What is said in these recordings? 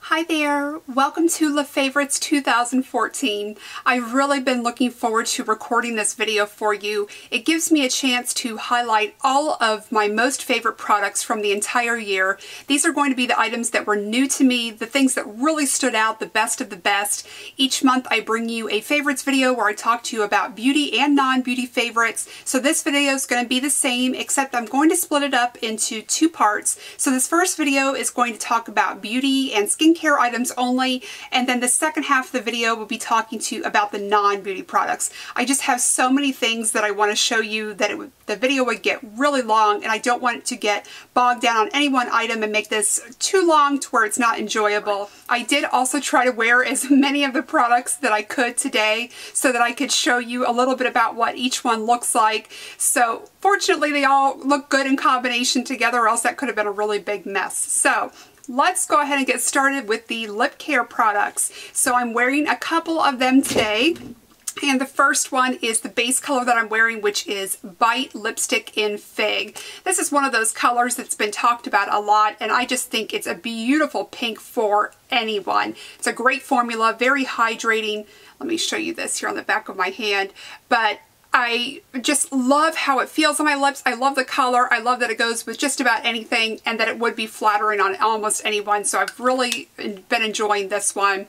Hi there! Welcome to Le Favorites 2014. I've really been looking forward to recording this video for you. It gives me a chance to highlight all of my most favorite products from the entire year. These are going to be the items that were new to me, the things that really stood out, the best of the best. Each month I bring you a favorites video where I talk to you about beauty and non-beauty favorites. So this video is going to be the same, except I'm going to split it up into two parts. So this first video is going to talk about beauty and skincare items only, and then the second half of the video will be talking to you about the non-beauty products. I just have so many things that I want to show you that the video would get really long, and I don't want it to get bogged down on any one item and make this too long to where it's not enjoyable. I did also try to wear as many of the products that I could today so that I could show you a little bit about what each one looks like. So fortunately they all look good in combination together, or else that could have been a really big mess. So let's go ahead and get started with the lip care products. So I'm wearing a couple of them today. And the first one is the base color that I'm wearing, which is Bite Lipstick in Fig. This is one of those colors that's been talked about a lot, and I just think it's a beautiful pink for anyone. It's a great formula, very hydrating. Let me show you this here on the back of my hand. But I just love how it feels on my lips. I love the color. I love that it goes with just about anything and that it would be flattering on almost anyone. So I've really been enjoying this one.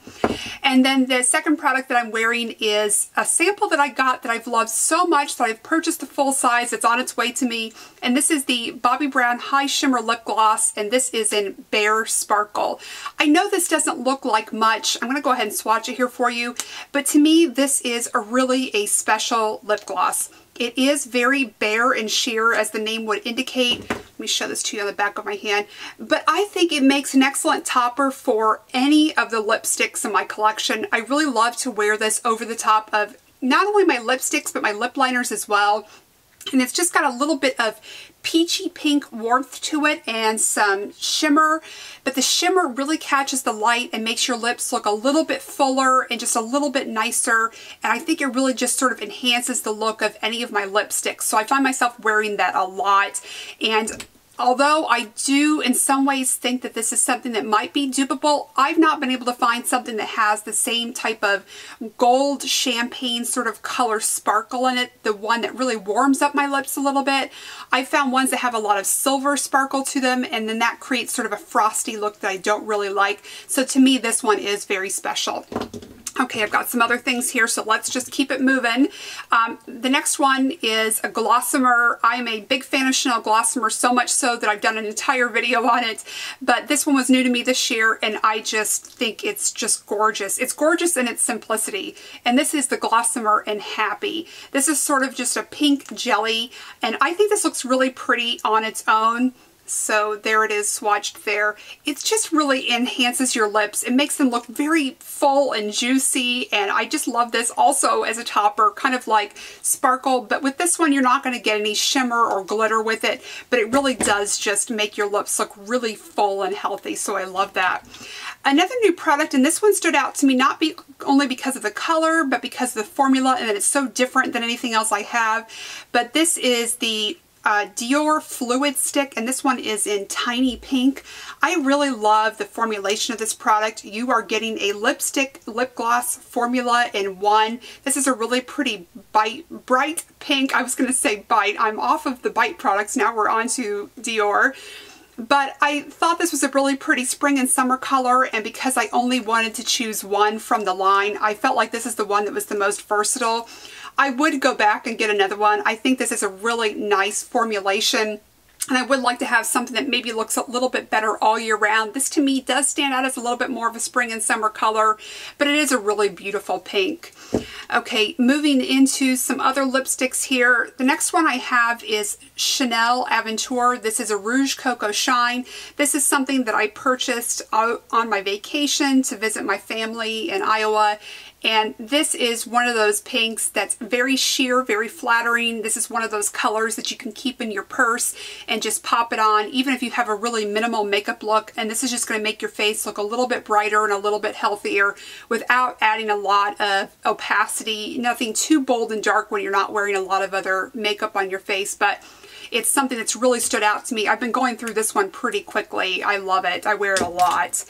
And then the second product that I'm wearing is a sample that I got that I've loved so much that I've purchased the full size. It's on its way to me. And this is the Bobbi Brown High Shimmer Lip Gloss, and this is in Bare Sparkle. I know this doesn't look like much. I'm going to go ahead and swatch it here for you. But to me, this is really a special lip gloss. It is very bare and sheer, as the name would indicate. Let me show this to you on the back of my hand. But I think it makes an excellent topper for any of the lipsticks in my collection. I really love to wear this over the top of not only my lipsticks, but my lip liners as well. And it's just got a little bit of peachy pink warmth to it and some shimmer, but the shimmer really catches the light and makes your lips look a little bit fuller and just a little bit nicer, and I think it really just sort of enhances the look of any of my lipsticks. So I find myself wearing that a lot, and although I do in some ways think that this is something that might be dupable, I've not been able to find something that has the same type of gold champagne sort of color sparkle in it, the one that really warms up my lips a little bit. I've found ones that have a lot of silver sparkle to them, and then that creates sort of a frosty look that I don't really like. So to me, this one is very special. Okay, I've got some other things here, so let's just keep it moving. The next one is a Glossamer. I'm a big fan of Chanel Glossamer, so much so that I've done an entire video on it. But this one was new to me this year, and I just think it's just gorgeous. It's gorgeous in its simplicity. And this is the Glossamer in Happy. This is sort of just a pink jelly, and I think this looks really pretty on its own. So there it is swatched there. It just really enhances your lips. It makes them look very full and juicy, and I just love this also as a topper, kind of like sparkle, but with this one you're not going to get any shimmer or glitter with it, but it really does just make your lips look really full and healthy, so I love that. Another new product, and this one stood out to me not only because of the color, but because of the formula and that it's so different than anything else I have, but this is the Dior Fluid Stick, and this one is in Tiny Pink. I really love the formulation of this product. You are getting a lipstick lip gloss formula in one. This is a really pretty bright pink. I was going to say Bite. I'm off of the Bite products. Now we're on to Dior. But I thought this was a really pretty spring and summer color, and because I only wanted to choose one from the line, I felt like this is the one that was the most versatile. I would go back and get another one. I think this is a really nice formulation, and I would like to have something that maybe looks a little bit better all year round. This to me does stand out as a little bit more of a spring and summer color, but it is a really beautiful pink. Okay, moving into some other lipsticks here. The next one I have is Chanel Aventure. This is a Rouge Coco Shine. This is something that I purchased on my vacation to visit my family in Iowa. And this is one of those pinks that's very sheer, very flattering. This is one of those colors that you can keep in your purse and just pop it on, even if you have a really minimal makeup look. And this is just going to make your face look a little bit brighter and a little bit healthier without adding a lot of opacity. Nothing too bold and dark when you're not wearing a lot of other makeup on your face, but it's something that's really stood out to me. I've been going through this one pretty quickly. I love it. I wear it a lot.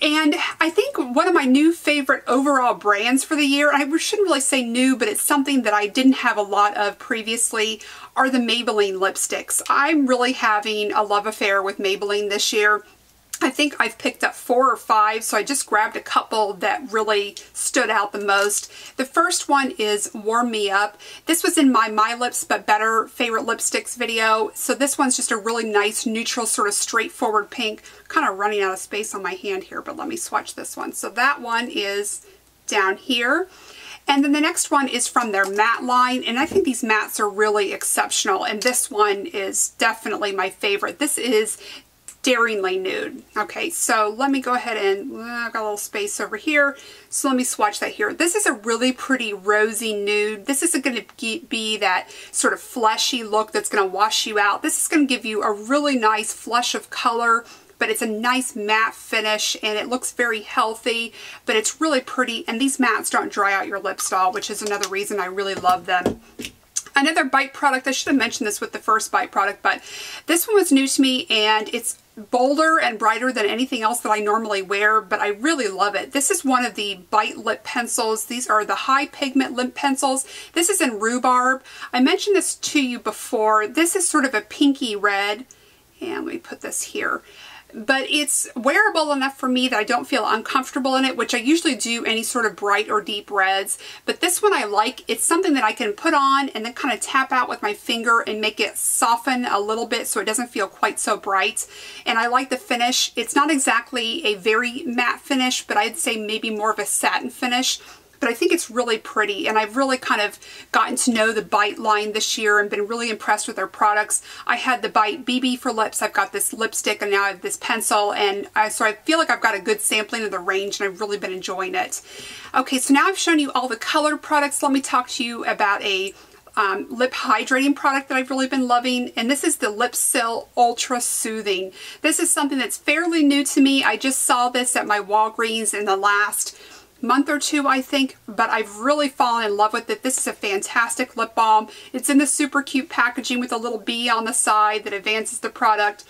And I think one of my new favorite overall brands for the year, I shouldn't really say new, but it's something that I didn't have a lot of previously, are the Maybelline lipsticks. I'm really having a love affair with Maybelline this year. I think I've picked up 4 or 5, so I just grabbed a couple that really stood out the most. The first one is Warm Me Up. This was in my Lips But Better favorite lipsticks video. So this one's just a really nice, neutral, sort of straightforward pink. Kind of running out of space on my hand here, but let me swatch this one. So that one is down here. And then the next one is from their matte line, and I think these mattes are really exceptional, and this one is definitely my favorite. This is Daringly Nude. Okay, so let me go ahead and, I've got a little space over here, so let me swatch that here. This is a really pretty rosy nude. This isn't going to be that sort of fleshy look that's going to wash you out. This is going to give you a really nice flush of color, but it's a nice matte finish, and it looks very healthy, but it's really pretty, and these mattes don't dry out your lips at all, which is another reason I really love them. Another Bite product, I should have mentioned this with the first Bite product, but this one was new to me, and it's bolder and brighter than anything else that I normally wear, but I really love it. This is one of the Bite lip pencils. These are the high pigment lip pencils. This is in Rhubarb. I mentioned this to you before. This is sort of a pinky red, and let me put this here. But it's wearable enough for me that I don't feel uncomfortable in it, which I usually do any sort of bright or deep reds. But this one I like. It's something that I can put on and then kind of tap out with my finger and make it soften a little bit so it doesn't feel quite so bright. And I like the finish. It's not exactly a very matte finish, but I'd say maybe more of a satin finish. But I think it's really pretty, and I've really kind of gotten to know the Bite line this year and been really impressed with their products. I had the Bite BB for lips, I've got this lipstick, and now I have this pencil, and so I feel like I've got a good sampling of the range, and I've really been enjoying it. Okay, so now I've shown you all the colored products. Let me talk to you about a lip hydrating product that I've really been loving, and this is the Lipsil Ultra Soothing. This is something that's fairly new to me. I just saw this at my Walgreens in the last month or two, I think, but I've really fallen in love with it. This is a fantastic lip balm. It's in the super cute packaging with a little bee on the side that advances the product.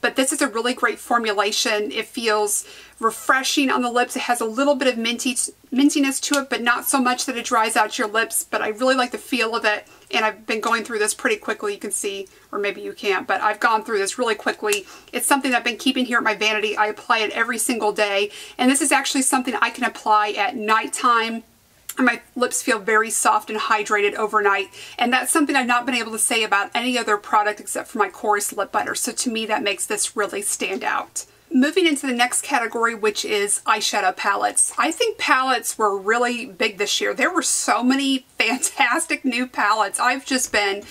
But this is a really great formulation. It feels refreshing on the lips. It has a little bit of mintiness to it, but not so much that it dries out your lips. But I really like the feel of it, and I've been going through this pretty quickly. You can see, or maybe you can't, but I've gone through this really quickly. It's something that I've been keeping here at my vanity. I apply it every single day, and this is actually something I can apply at nighttime. And my lips feel very soft and hydrated overnight, and that's something I've not been able to say about any other product except for my Chorus lip butter, so to me that makes this really stand out. Moving into the next category, which is eyeshadow palettes. I think palettes were really big this year. There were so many fantastic new palettes. I've just been,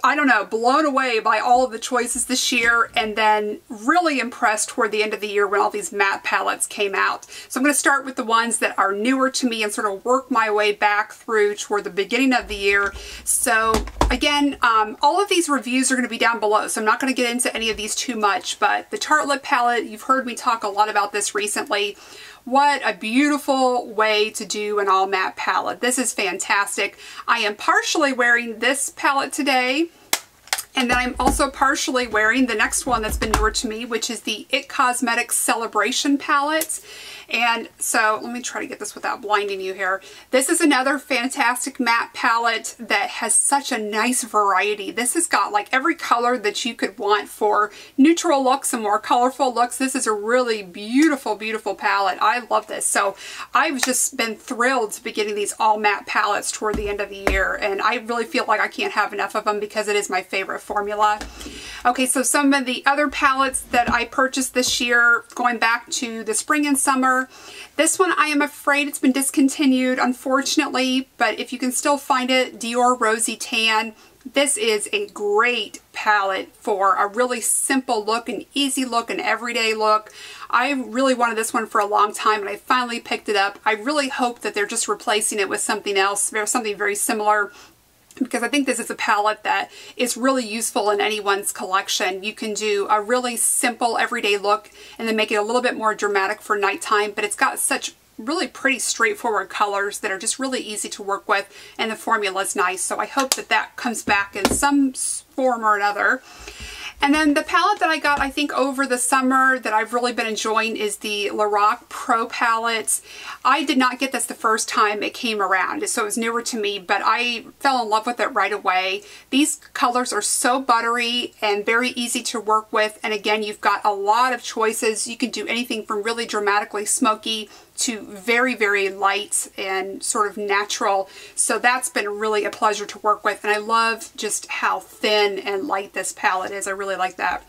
I don't know, blown away by all of the choices this year, and then really impressed toward the end of the year when all these matte palettes came out. So I'm going to start with the ones that are newer to me and sort of work my way back through toward the beginning of the year. So again, all of these reviews are going to be down below, so I'm not going to get into any of these too much, but the Tartelette palette, you've heard me talk a lot about this recently. What a beautiful way to do an all matte palette. This is fantastic. I am partially wearing this palette today, and then I'm also partially wearing the next one that's been newer to me, which is the IT Cosmetics Celebration palette. And so let me try to get this without blinding you here. This is another fantastic matte palette that has such a nice variety. This has got like every color that you could want for neutral looks and more colorful looks. This is a really beautiful, beautiful palette. I love this. So I've just been thrilled to be getting these all matte palettes toward the end of the year, and I really feel like I can't have enough of them because it is my favorite formula. Okay, so some of the other palettes that I purchased this year, going back to the spring and summer. This one, I am afraid it's been discontinued, unfortunately, but if you can still find it, Dior Rosy Tan. This is a great palette for a really simple look, an easy look, an everyday look. I really wanted this one for a long time, and I finally picked it up. I really hope that they're just replacing it with something else, something very similar, because I think this is a palette that is really useful in anyone's collection. You can do a really simple everyday look and then make it a little bit more dramatic for nighttime, but it's got such really pretty straightforward colors that are just really easy to work with, and the formula is nice. So I hope that that comes back in some form or another. And then the palette that I got, I think, over the summer that I've really been enjoying is the Lorac Pro palette. I did not get this the first time it came around, so it was newer to me, but I fell in love with it right away. These colors are so buttery and very easy to work with, and again, you've got a lot of choices. You can do anything from really dramatically smoky to very, very light and sort of natural. So that's been really a pleasure to work with. And I love just how thin and light this palette is. I really like that.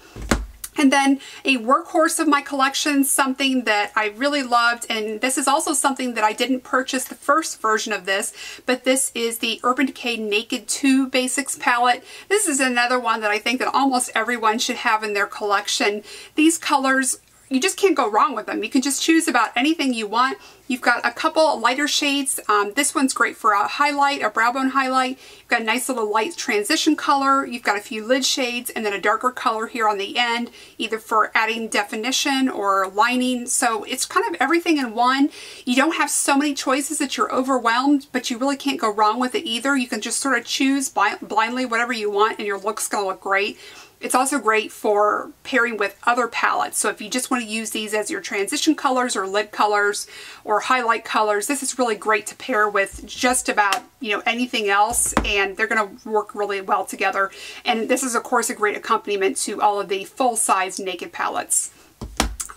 And then a workhorse of my collection, something that I really loved, and this is also something that I didn't purchase the first version of this, but this is the Urban Decay Naked 2 Basics palette. This is another one that I think that almost everyone should have in their collection. These colors, you just can't go wrong with them. You can just choose about anything you want. You've got a couple lighter shades. This one's great for a highlight, a brow bone highlight. You've got a nice little light transition color. You've got a few lid shades and then a darker color here on the end, either for adding definition or lining. So it's kind of everything in one. You don't have so many choices that you're overwhelmed, but you really can't go wrong with it either. You can just sort of choose blindly whatever you want and your look's gonna look great. It's also great for pairing with other palettes. So if you just want to use these as your transition colors or lid colors or highlight colors, this is really great to pair with just about, you know, anything else, and they're going to work really well together. And this is, of course, a great accompaniment to all of the full-size Naked palettes.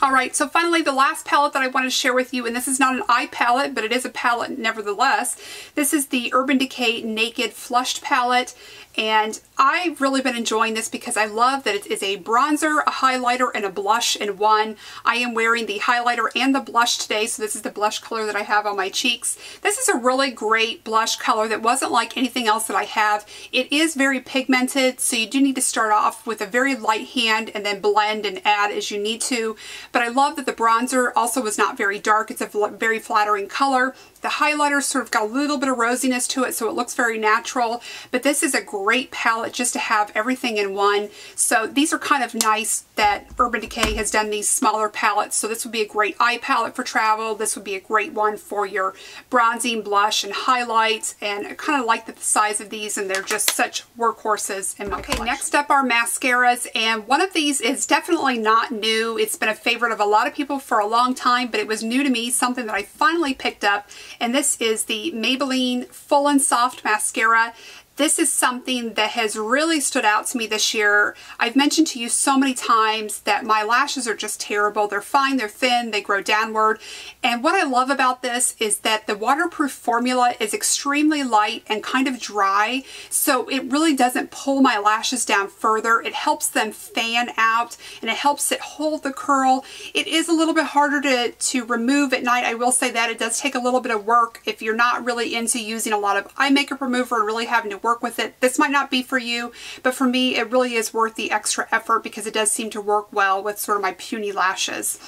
Alright, so finally the last palette that I want to share with you, and this is not an eye palette, but it is a palette nevertheless. This is the Urban Decay Naked Flushed palette, and I've really been enjoying this because I love that it is a bronzer, a highlighter, and a blush in one. I am wearing the highlighter and the blush today, so this is the blush color that I have on my cheeks. This is a really great blush color that wasn't like anything else that I have. It is very pigmented, so you do need to start off with a very light hand and then blend and add as you need to. But I love that the bronzer also was not very dark. It's a very flattering color. The highlighter sort of got a little bit of rosiness to it, so it looks very natural. But this is a great palette just to have everything in one. So these are kind of nice that Urban Decay has done these smaller palettes. So this would be a great eye palette for travel. This would be a great one for your bronzing, blush, and highlights. And I kind of like the size of these, and they're just such workhorses in my collection. Next up are mascaras, and one of these is definitely not new. It's been a favorite of a lot of people for a long time, but it was new to me, something that I finally picked up. And this is the Maybelline Full and Soft Mascara. This is something that has really stood out to me this year. I've mentioned to you so many times that my lashes are just terrible. They're fine, they're thin, they grow downward. And what I love about this is that the waterproof formula is extremely light and kind of dry, so it really doesn't pull my lashes down further. It helps them fan out, and it helps it hold the curl. It is a little bit harder to remove at night. I will say that it does take a little bit of work if you're not really into using a lot of eye makeup remover and really having to work with it. This might not be for you, but for me it really is worth the extra effort because it does seem to work well with sort of my puny lashes.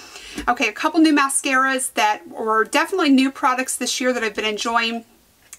Okay, a couple new mascaras that were definitely new products this year that I've been enjoying.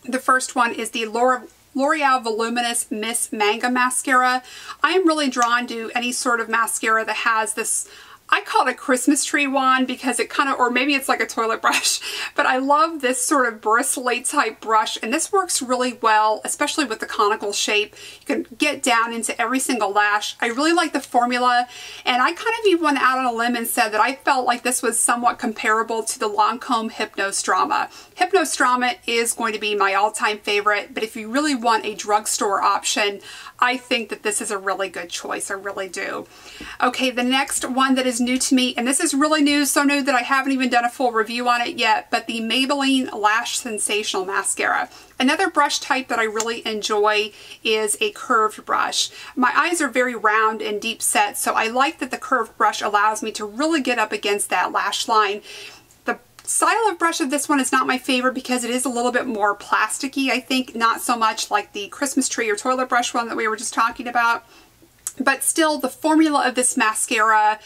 The first one is the L'Oreal Voluminous Miss Manga Mascara. I am really drawn to any sort of mascara that has this, I call it a Christmas tree wand because it kind of, or maybe it's like a toilet brush, but I love this sort of bristly type brush, and this works really well, especially with the conical shape. You can get down into every single lash. I really like the formula, and I kind of even went out on a limb and said that I felt like this was somewhat comparable to the Lancome Hypnostrama. Hypnostrama is going to be my all-time favorite, but if you really want a drugstore option, I think that this is a really good choice. I really do. Okay, the next one that is new to me, and this is really new, so new that I haven't even done a full review on it yet, but the Maybelline Lash Sensational Mascara. Another brush type that I really enjoy is a curved brush. My eyes are very round and deep set, so I like that the curved brush allows me to really get up against that lash line. The style of brush of this one is not my favorite because it is a little bit more plasticky, I think, not so much like the Christmas tree or toilet brush one that we were just talking about. But still, the formula of this mascara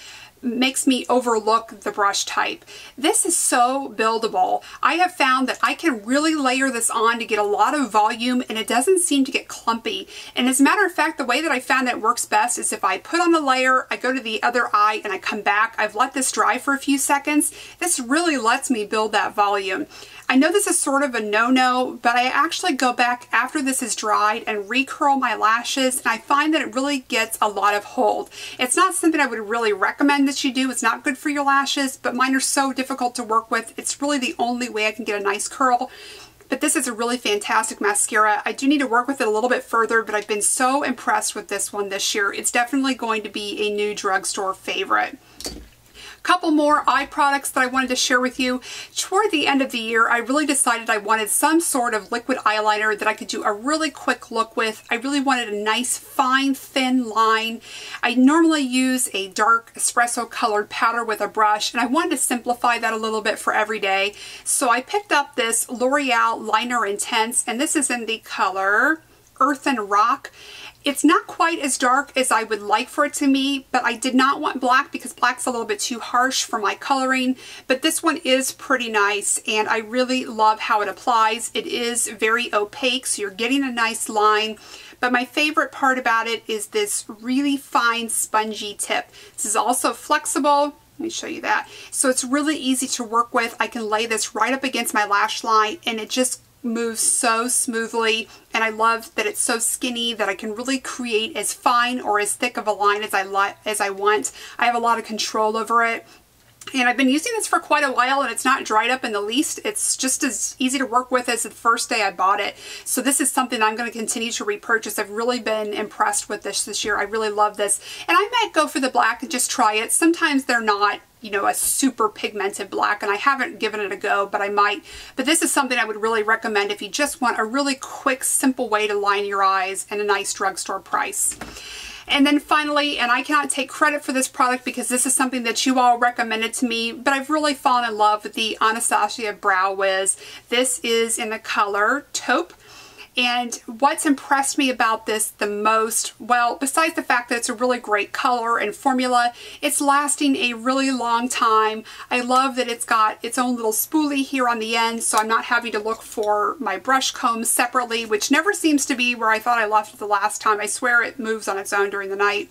makes me overlook the brush type. This is so buildable. I have found that I can really layer this on to get a lot of volume, and it doesn't seem to get clumpy. And as a matter of fact, the way that I found that works best is if I put on the layer, I go to the other eye and I come back. I've let this dry for a few seconds. This really lets me build that volume. I know this is sort of a no-no, but I actually go back after this is dried and recurl my lashes, and I find that it really gets a lot of hold. It's not something I would really recommend that you do. It's not good for your lashes, but mine are so difficult to work with. It's really the only way I can get a nice curl. But this is a really fantastic mascara. I do need to work with it a little bit further, but I've been so impressed with this one this year. It's definitely going to be a new drugstore favorite. Couple more eye products that I wanted to share with you. Toward the end of the year, I really decided I wanted some sort of liquid eyeliner that I could do a really quick look with. I really wanted a nice, fine, thin line. I normally use a dark espresso colored powder with a brush, and I wanted to simplify that a little bit for every day. So I picked up this L'Oreal Liner Intense, and this is in the color Earthen Rock. It's not quite as dark as I would like for it to be, but I did not want black because black's a little bit too harsh for my coloring. But this one is pretty nice, and I really love how it applies. It is very opaque, so you're getting a nice line. But my favorite part about it is this really fine spongy tip. This is also flexible. Let me show you that. So it's really easy to work with. I can lay this right up against my lash line, and it just moves so smoothly, and I love that it's so skinny that I can really create as fine or as thick of a line as I want. I have a lot of control over it. And I've been using this for quite a while, and it's not dried up in the least. It's just as easy to work with as the first day I bought it. So this is something I'm going to continue to repurchase. I've really been impressed with this year. I really love this. And I might go for the black and just try it. Sometimes they're not, you know, a super pigmented black, and I haven't given it a go, but I might. But this is something I would really recommend if you just want a really quick, simple way to line your eyes and a nice drugstore price. And then finally, and I cannot take credit for this product because this is something that you all recommended to me, but I've really fallen in love with the Anastasia Brow Wiz. This is in the color Taupe. And what's impressed me about this the most, well, besides the fact that it's a really great color and formula, it's lasting a really long time. I love that it's got its own little spoolie here on the end, so I'm not having to look for my brush comb separately, which never seems to be where I thought I left it the last time. I swear it moves on its own during the night.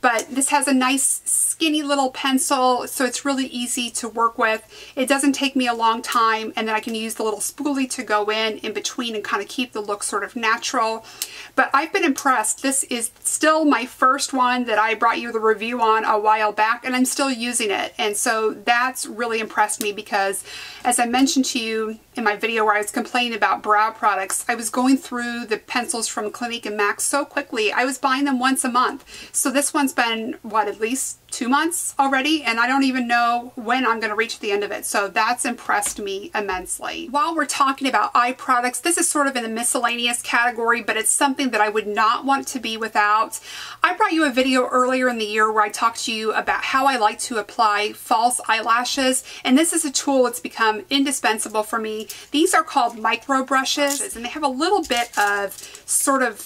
But this has a nice skinny little pencil, so it's really easy to work with. It doesn't take me a long time, and then I can use the little spoolie to go in between and kind of keep the look sort of natural. But I've been impressed. This is still my first one that I brought you the review on a while back, and I'm still using it. And so that's really impressed me because, as I mentioned to you in my video where I was complaining about brow products, I was going through the pencils from Clinique and MAC so quickly. I was buying them once a month. So this one's been, what, at least 2 months already, and I don't even know when I'm going to reach the end of it. So that's impressed me immensely. While we're talking about eye products, this is sort of in the miscellaneous category, but it's something that I would not want to be without. I brought you a video earlier in the year where I talked to you about how I like to apply false eyelashes, and this is a tool that's become indispensable for me. These are called micro brushes, and they have a little bit of sort of,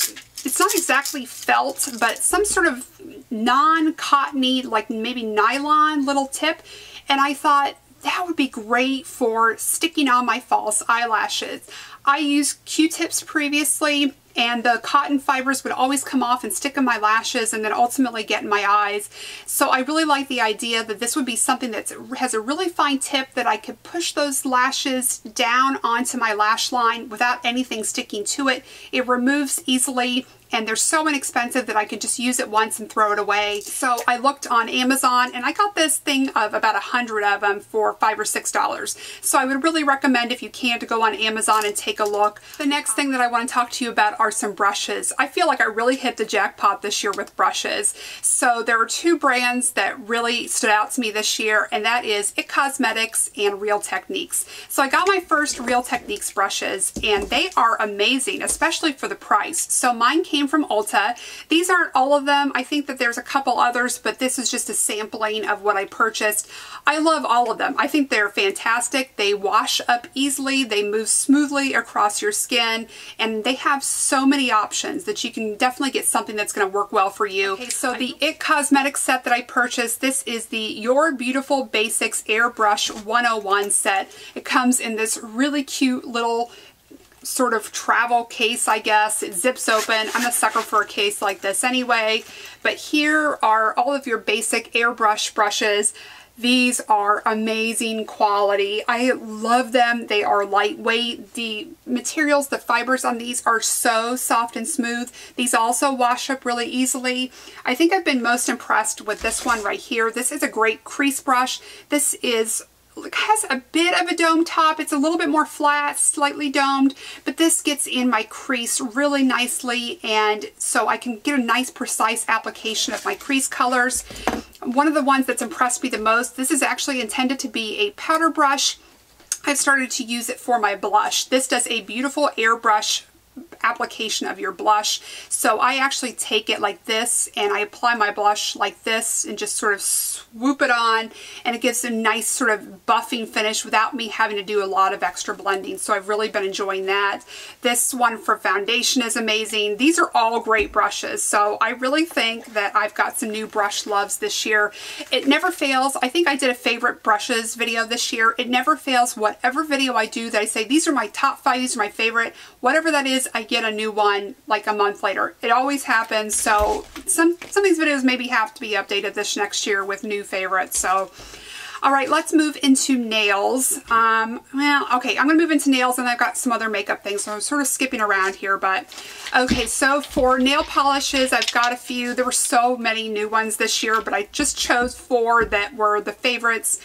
it's not exactly felt, but some sort of non-cottony, like maybe nylon little tip. And I thought that would be great for sticking on my false eyelashes. I used Q-tips previously, and the cotton fibers would always come off and stick in my lashes and then ultimately get in my eyes. So I really like the idea that this would be something that has a really fine tip that I could push those lashes down onto my lash line without anything sticking to it. It removes easily, and they're so inexpensive that I could just use it once and throw it away. So I looked on Amazon, and I got this thing of about 100 of them for $5 or $6. So I would really recommend, if you can, to go on Amazon and take a look. The next thing that I want to talk to you about are some brushes. I feel like I really hit the jackpot this year with brushes. So there are two brands that really stood out to me this year, and that is IT Cosmetics and Real Techniques. So I got my first Real Techniques brushes, and they are amazing, especially for the price. So mine came came from Ulta. These aren't all of them. I think that there's a couple others, but this is just a sampling of what I purchased. I love all of them. I think they're fantastic. They wash up easily. They move smoothly across your skin, and they have so many options that you can definitely get something that's going to work well for you. Okay, so the IT Cosmetics set that I purchased, this is the Your Beautiful Basics Airbrush 101 set. It comes in this really cute little sort of travel case, I guess. It zips open. I'm a sucker for a case like this anyway. But here are all of your basic airbrush brushes. These are amazing quality. I love them. They are lightweight. The materials, the fibers on these are so soft and smooth. These also wash up really easily. I think I've been most impressed with this one right here. This is a great crease brush. This has a bit of a dome top. It's a little bit more flat, slightly domed, but this gets in my crease really nicely, and so I can get a nice precise application of my crease colors. One of the ones that's impressed me the most, this is actually intended to be a powder brush. I've started to use it for my blush. This does a beautiful airbrush application of your blush. So I actually take it like this and I apply my blush like this and just sort of swoop it on, and it gives a nice sort of buffing finish without me having to do a lot of extra blending. So I've really been enjoying that. This one for foundation is amazing. These are all great brushes. So I really think that I've got some new brush loves this year. It never fails. I think I did a favorite brushes video this year. It never fails. Whatever video I do that I say, these are my top 5, these are my favorite, whatever that is, I get a new one like a month later. It always happens. So some of these videos maybe have to be updated this next year with new favorites. So all right, let's move into nails. Well, okay, I'm going to move into nails, and I've got some other makeup things, so I'm sort of skipping around here, but okay, so for nail polishes, I've got a few. There were so many new ones this year, but I just chose 4 that were the favorites.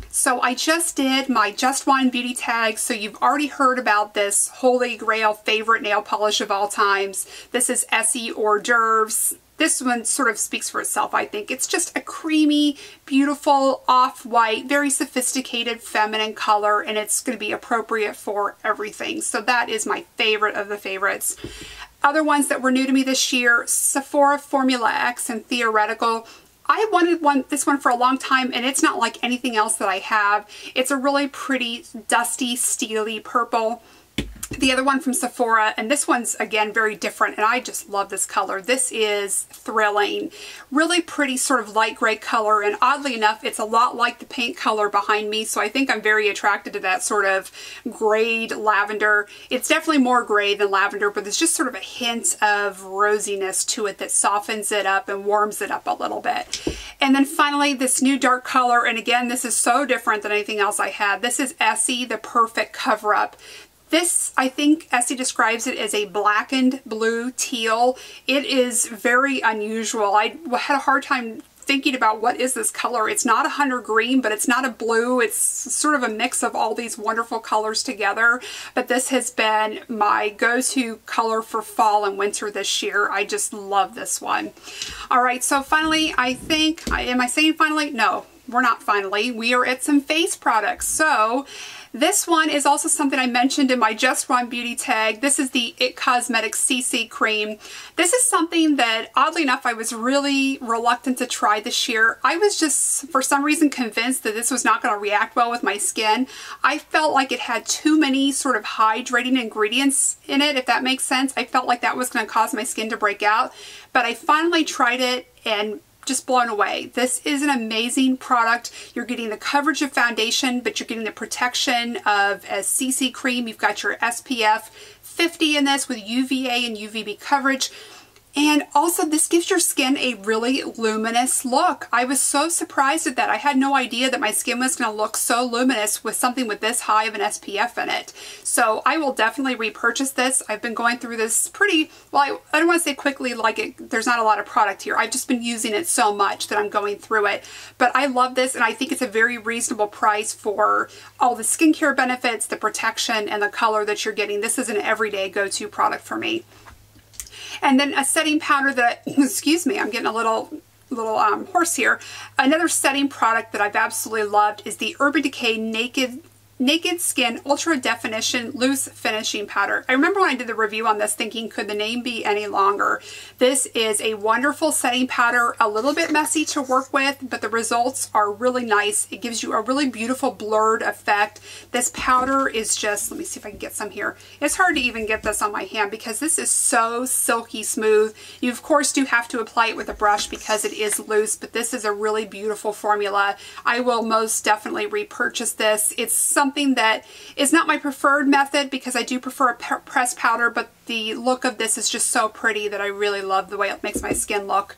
So I just did my Just Wine Beauty Tag, so you've already heard about this holy grail favorite nail polish of all times. This is Essie Hors d'oeuvres. This one sort of speaks for itself, I think. It's just a creamy, beautiful, off-white, very sophisticated, feminine color, and it's going to be appropriate for everything. So that is my favorite of the favorites. Other ones that were new to me this year, Sephora Formula X and Theoretical. I wanted this one for a long time, and it's not like anything else that I have. It's a really pretty, dusty, steely purple. The other one from Sephora, and this one's again very different, and I just love this color. This is Thrilling. Really pretty sort of light gray color, and oddly enough, it's a lot like the paint color behind me, so I think I'm very attracted to that sort of grayed lavender. It's definitely more gray than lavender, but there's just sort of a hint of rosiness to it that softens it up and warms it up a little bit. And then finally, this new dark color, and again, this is so different than anything else I had. This is Essie, the Perfect Cover-Up. This, I think Essie describes it as a blackened blue teal. It is very unusual. I had a hard time thinking about what is this color. It's not a hunter green, but it's not a blue. It's sort of a mix of all these wonderful colors together. But this has been my go-to color for fall and winter this year. I just love this one. All right, so finally, I think, am I saying finally? No, we're not finally. We are at some face products. So this one is also something I mentioned in my Just Wine Beauty Tag. This is the IT Cosmetics CC Cream. This is something that, oddly enough, I was really reluctant to try this year. I was just, for some reason, convinced that this was not going to react well with my skin. I felt like it had too many sort of hydrating ingredients in it, if that makes sense. I felt like that was going to cause my skin to break out. But I finally tried it and just blown away. This is an amazing product. You're getting the coverage of foundation, but you're getting the protection of a CC cream. You've got your SPF 50 in this with UVA and UVB coverage. And also, this gives your skin a really luminous look. I was so surprised at that. I had no idea that my skin was going to look so luminous with something with this high of an SPF in it. So I will definitely repurchase this. I've been going through this pretty, well, I don't want to say quickly, like there's not a lot of product here. I've just been using it so much that I'm going through it. But I love this, and I think it's a very reasonable price for all the skincare benefits, the protection, and the color that you're getting. This is an everyday go-to product for me. And then a setting powder that, excuse me, I'm getting a little hoarse here. Another setting product that I've absolutely loved is the Urban Decay Naked Naked Skin Ultra Definition Loose Finishing Powder. I remember when I did the review on this thinking, could the name be any longer? This is a wonderful setting powder, a little bit messy to work with, but the results are really nice. It gives you a really beautiful blurred effect. This powder is just, let me see if I can get some here. It's hard to even get this on my hand because this is so silky smooth. You of course do have to apply it with a brush because it is loose, but this is a really beautiful formula. I will most definitely repurchase this. It's something that is not my preferred method because I do prefer a pressed powder, but the look of this is just so pretty that I really love the way it makes my skin look.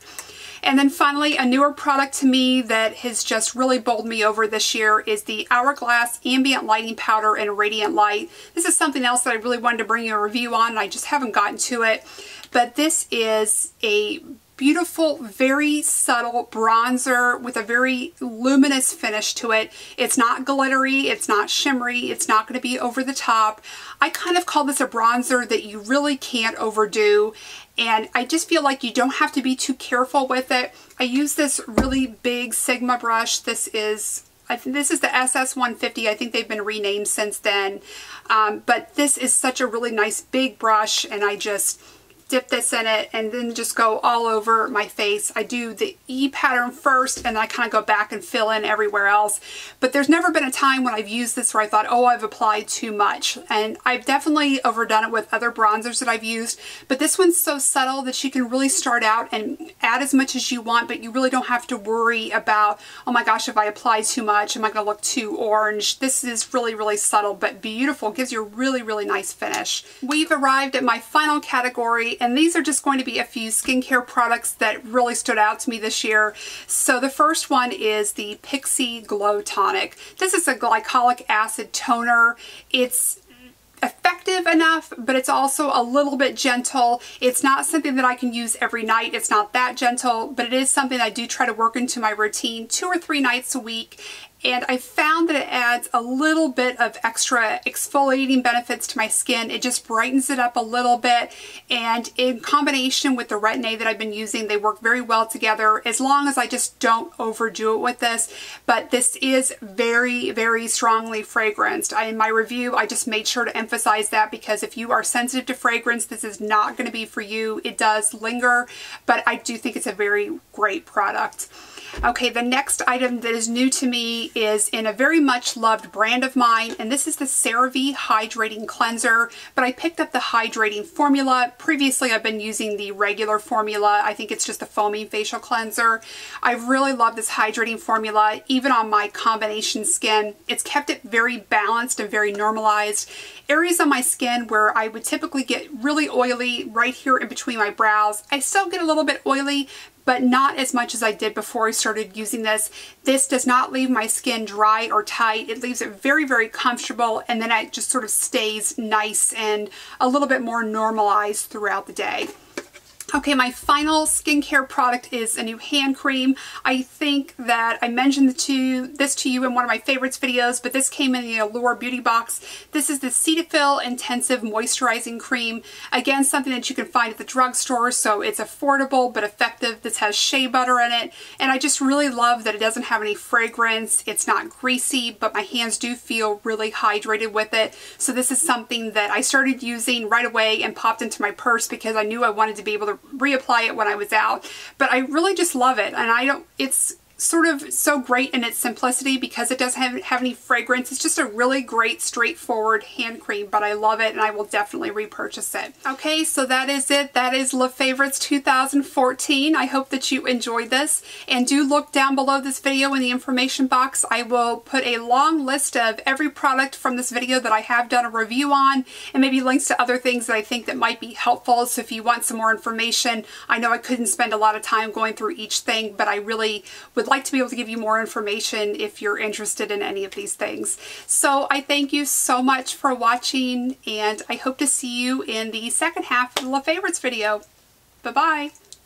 And then finally, a newer product to me that has just really bowled me over this year is the Hourglass Ambient Lighting Powder in Radiant Light. This is something else that I really wanted to bring you a review on, and I just haven't gotten to it. But this is a beautiful, very subtle bronzer with a very luminous finish to it. It's not glittery, it's not shimmery, it's not going to be over the top. I kind of call this a bronzer that you really can't overdo, and I just feel like you don't have to be too careful with it. I use this really big Sigma brush. This is the SS150. I think they've been renamed since then, but this is such a really nice big brush, and I just dip this in it and then just go all over my face. I do the E pattern first and then I kind of go back and fill in everywhere else. But there's never been a time when I've used this where I thought, oh, I've applied too much. And I've definitely overdone it with other bronzers that I've used. But this one's so subtle that you can really start out and add as much as you want, but you really don't have to worry about, oh my gosh, if I apply too much, am I going to look too orange? This is really, really subtle but beautiful. Gives you a really, really nice finish. We've arrived at my final category, and these are just going to be a few skincare products that really stood out to me this year. So the first one is the Pixi Glow Tonic. This is a glycolic acid toner. It's effective enough, but it's also a little bit gentle. It's not something that I can use every night. It's not that gentle, but it is something I do try to work into my routine 2 or 3 nights a week. And I found that it adds a little bit of extra exfoliating benefits to my skin. It just brightens it up a little bit, and in combination with the Retin-A that I've been using, they work very well together, as long as I just don't overdo it with this. But this is very, very strongly fragranced. In my review, I just made sure to emphasize that, because if you are sensitive to fragrance, this is not going to be for you. It does linger, but I do think it's a very great product. Okay, the next item that is new to me is in a very much loved brand of mine, and this is the CeraVe Hydrating Cleanser, but I picked up the hydrating formula. Previously, I've been using the regular formula. I think it's just a foaming facial cleanser. I really love this hydrating formula, even on my combination skin. It's kept it very balanced and very normalized. Areas on my skin where I would typically get really oily right here in between my brows, I still get a little bit oily, but not as much as I did before I started using this. This does not leave my skin dry or tight. It leaves it very, very comfortable, and then it just sort of stays nice and a little bit more normalized throughout the day. Okay, my final skincare product is a new hand cream. I think that I mentioned this to you in one of my favorites videos, but this came in the Allure Beauty Box. This is the Cetaphil Intensive Moisturizing Cream. Again, something that you can find at the drugstore, so it's affordable but effective. This has shea butter in it, and I just really love that it doesn't have any fragrance. It's not greasy, but my hands do feel really hydrated with it. So this is something that I started using right away and popped into my purse because I knew I wanted to be able to reapply it when I was out. But I really just love it, and it's sort of so great in its simplicity because it doesn't have any fragrance. It's just a really great straightforward hand cream, but I love it and I will definitely repurchase it. Okay, so that is it. That is Le Favorites 2014. I hope that you enjoyed this, and do look down below this video in the information box. I will put a long list of every product from this video that I have done a review on, and maybe links to other things that I think that might be helpful. So if you want some more information, I know I couldn't spend a lot of time going through each thing, but I really would like to be able to give you more information if you're interested in any of these things. So I thank you so much for watching, and I hope to see you in the second half of the Le Favorites video. Bye-bye.